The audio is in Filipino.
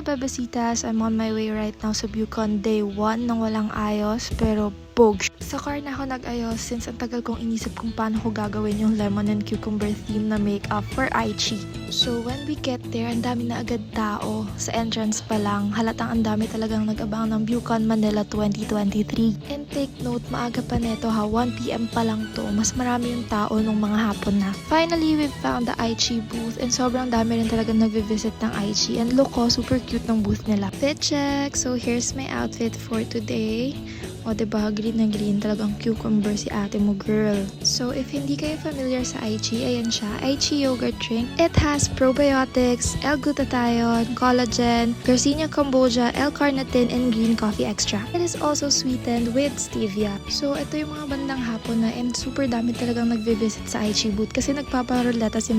Bebesitas, I'm on my way right now sa Bucon day 1 nang walang ayos pero bog. Sa car na ako nag-ayos since ang tagal kong inisip kung paano ko gagawin yung lemon and cucumber theme na makeup for Aichi. So when we get there, ang dami na agad tao. Sa entrance pa lang, halatang ang dami talagang nag-abang ng Bucon Manila 2023. And take note, maaga pa neto ha, 1 PM pa lang to. Mas marami yung tao nung mga hapon na. Finally, we found the Aichi booth and sobrang dami rin talagang nag-visit ng Aichi. And look ko, super cute ng booth nila. Fit check! So here's my outfit for today. O diba, green na green, talagang cucumber si ate mo, girl. So if hindi kayo familiar sa Aichi, ayan siya, Aichi yogurt drink. It has probiotics, L-glutathione, collagen, Garcinia cambogia, L-carnitine, and green coffee extract. It is also sweetened with stevia. So ito yung mga bandang hapon na and super dami talagang nagve-visit sa Aichi booth kasi nagpaparuleta si